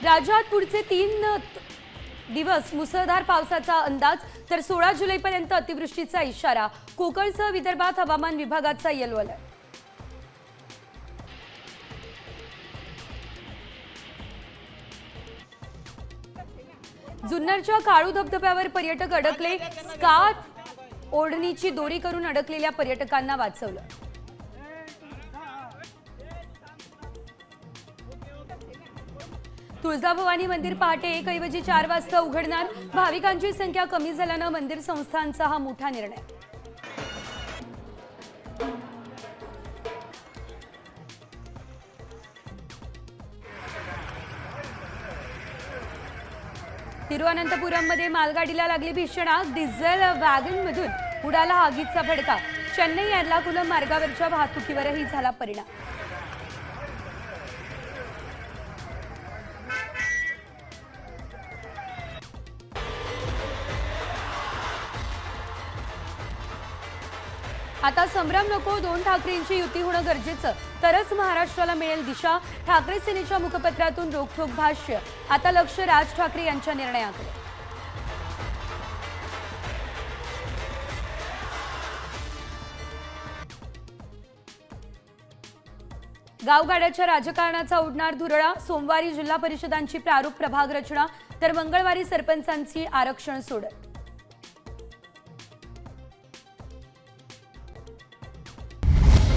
राज्यात पुढचे 3 दिवस मुसळधार पावसाचा अंदाज, तर 16 जुलैपर्यंत अतिवृष्टीचा इशारा. कोकणसह विदर्भात हवामान विभागाचा येलो अलर्ट. जुन्नरच्या काळू धबधब्यावर पर्यटक अडकले. स्कार्फ ओढणीची दोरी करून अडकलेल्या पर्यटकांना वाचवलं. तुळजाभवानी मंदिर पहाटे 1 ऐवजी 4 वाजता उघडणार. भाविकांची संख्या कमी झाल्यानं मंदिर संस्थांचा हा मोठा निर्णय. तिरुवनंतपुरममध्ये मालगाडीला लागली भीषण आग. डिझेल वॅगनमधून उडाला आगीचा भडका. चेन्नई एर्नाकुलम मार्गावरच्या वाहतुकीवरही झाला परिणाम. आता संभ्रम नको, 2 ठाकरेंची युती होणं गरजेचं, तरच महाराष्ट्राला मिळेल दिशा. ठाकरे सेनेच्या मुखपत्रातून रोखठोक भाष्य. आता लक्ष राज ठाकरे यांच्या निर्णयाकडे. गावगाड्याच्या राजकारणाचा उडणार धुरळा. सोमवारी जिल्हा परिषदांची प्रारूप प्रभाग रचना, तर मंगळवारी सरपंचांची आरक्षण सोडत.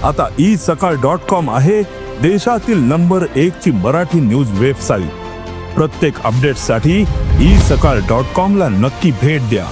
आता isakal.com आहे देशातील नंबर 1 ची मराठी न्यूज वेबसाईट. प्रत्येक अपडेटसाठी isakal.com ला नक्की भेट द्या.